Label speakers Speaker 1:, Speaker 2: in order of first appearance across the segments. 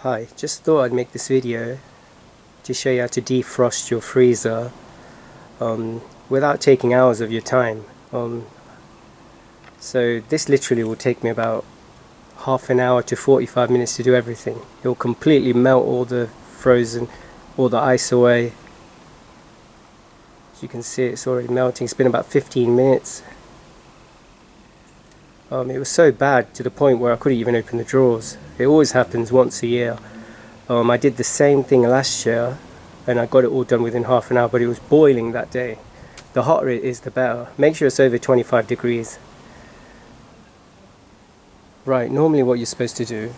Speaker 1: Hi, just thought I'd make this video to show you how to defrost your freezer without taking hours of your time. So this literally will take me about half an hour to 45 minutes to do everything. It will completely melt all the ice away. As you can see, it's already melting. It's been about 15 minutes. It was so bad to the point where I couldn't even open the drawers. It always happens once a year. I did the same thing last year and I got it all done within half an hour, but it was boiling that day. The hotter it is, the better. Make sure it's over 25 degrees. Right, normally what you're supposed to do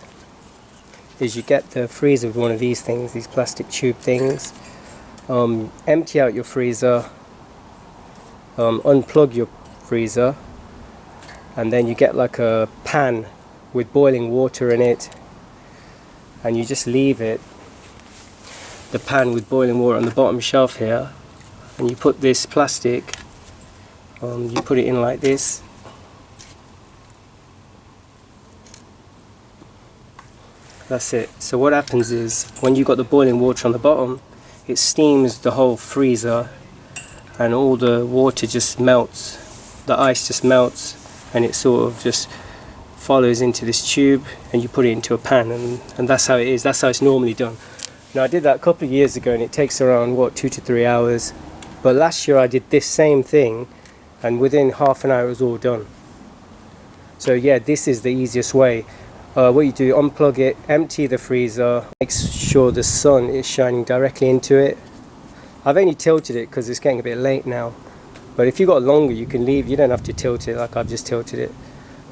Speaker 1: is you get the freezer with one of these things, these plastic tube things. Empty out your freezer, unplug your freezer, and then you get like a pan with boiling water in it, and you just leave the pan with boiling water on the bottom shelf here, and you put this plastic, you put it in like this, that's it. So what happens is when you've got the boiling water on the bottom, it steams the whole freezer and all the water just melts, the ice just melts, and it sort of just follows into this tube, and you put it into a pan, and that's how it is. That's how it's normally done. Now I did that a couple of years ago and it takes around 2 to 3 hours, but last year I did this same thing and within half an hour it was all done. So yeah, this is the easiest way. What you do, unplug it, empty the freezer, make sure the sun is shining directly into it. I've only tilted it because it's getting a bit late now, but if you've got longer you can leave, you don't have to tilt it like I've just tilted it.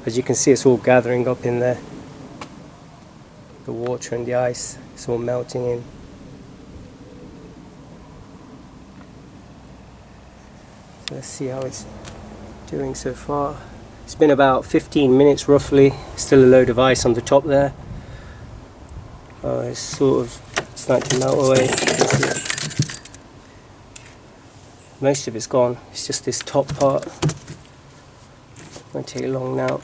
Speaker 1: As you can see, it's all gathering up in there, the water and the ice, it's all melting in. So let's see how it's doing so far. It's been about 15 minutes roughly, still a load of ice on the top there. It's sort of starting to melt away. Most of it's gone, it's just this top part. Won't take long now.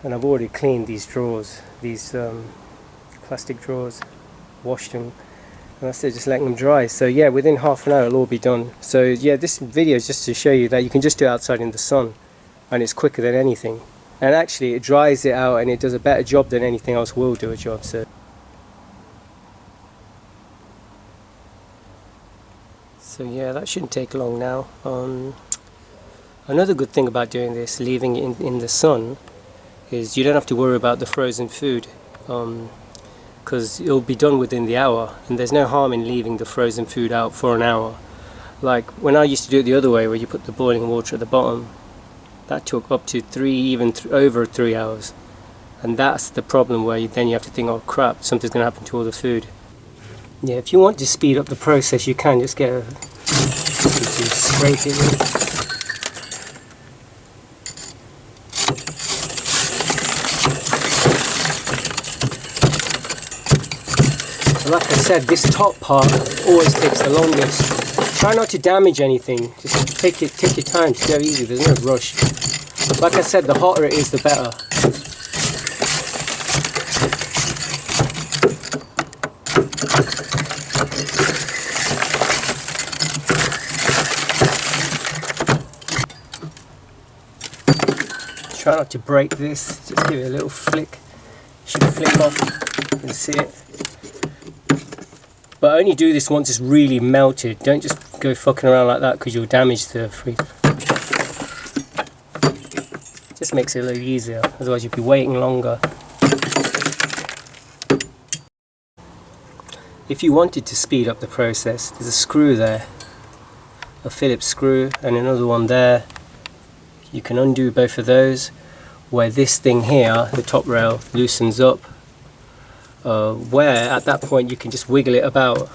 Speaker 1: And I've already cleaned these drawers, these plastic drawers, washed them, and that's it, just letting them dry. So yeah, within half an hour it'll all be done. So yeah, this video is just to show you that you can just do it outside in the sun, and it's quicker than anything. And actually it dries it out and it does a better job than anything else will do a job. So yeah, that shouldn't take long now. Another good thing about doing this, leaving it in the sun, is you don't have to worry about the frozen food, because it'll be done within the hour, and there's no harm in leaving the frozen food out for an hour. Like when I used to do it the other way, where you put the boiling water at the bottom, that took up to over 3 hours, and that's the problem where then you have to think, oh crap, something's going to happen to all the food. Yeah, if you want to speed up the process, you can just get scrape it in. Like I said, this top part always takes the longest. Try not to damage anything, just take your time to go easy, there's no rush. Like I said, the hotter it is, the better. Try not to break this, just give it a little flick. It should flick off, you can see it. But only do this once it's really melted. Don't just go fucking around like that because you'll damage the freezer. Just makes it a little easier, otherwise you'll be waiting longer. If you wanted to speed up the process, there's a screw there, a Phillips screw, and another one there. You can undo both of those, where this thing here, the top rail, loosens up. Where at that point you can just wiggle it about.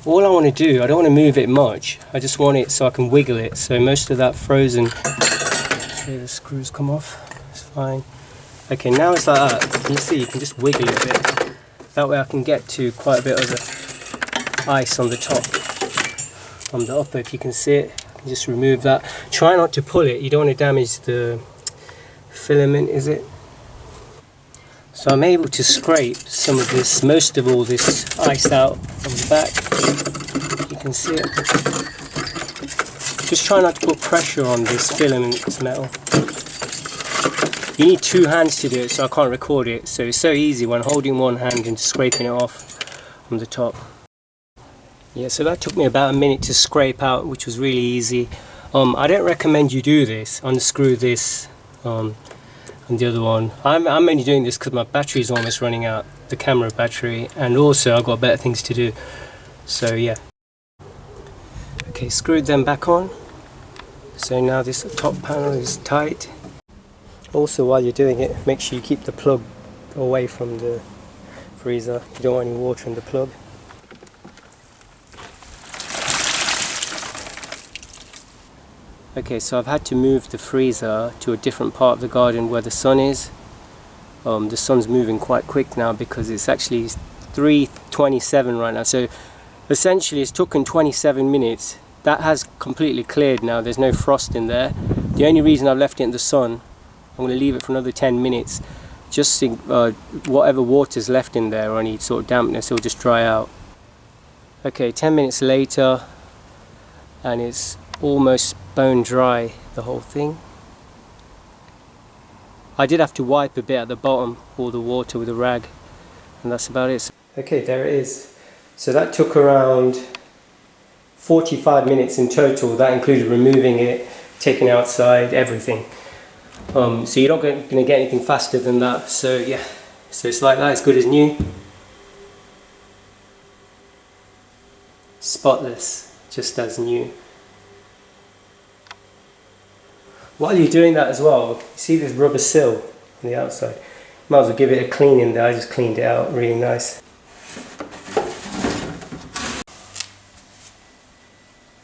Speaker 1: All I want to do, I don't want to move it much, I just want it so I can wiggle it, so most of that frozen, okay, the screws come off, it's fine. Okay, now it's like that, you see you can just wiggle it a bit, that way I can get to quite a bit of the ice on the top, on the upper, if you can see it, Just remove that. Try not to pull it, you don't want to damage the filament, is it? So I'm able to scrape some of this, most of all this ice out from the back. You can see it. Just try not to put pressure on this filament, this metal. You need two hands to do it, so I can't record it. So it's so easy when holding one hand and scraping it off from the top. Yeah, so that took me about a minute to scrape out, which was really easy. I don't recommend you do this. Unscrew this and the other one. I'm only doing this because my battery is almost running out, the camera battery, and also I've got better things to do. So yeah. Okay, screwed them back on. So now this top panel is tight. Also, while you're doing it, make sure you keep the plug away from the freezer. You don't want any water in the plug. Okay, so I've had to move the freezer to a different part of the garden where the sun is. The sun's moving quite quick now because it's actually 3:27 right now. So essentially it's taken 27 minutes. That has completely cleared now, there's no frost in there. The only reason I've left it in the sun, I'm going to leave it for another 10 minutes. Just so whatever water's left in there or any sort of dampness, it'll just dry out. Okay, 10 minutes later, and it's almost bone dry, the whole thing. I did have to wipe a bit at the bottom, all the water with a rag, and that's about it. Okay, there it is. So that took around 45 minutes in total. That included removing it, taking it outside, everything. So you're not going to get anything faster than that. So yeah, so it's like that, it's good as new. Spotless, just as new. While you're doing that as well, you see this rubber sill on the outside. Might as well give it a clean in there. I just cleaned it out really nice.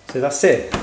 Speaker 1: So that's it.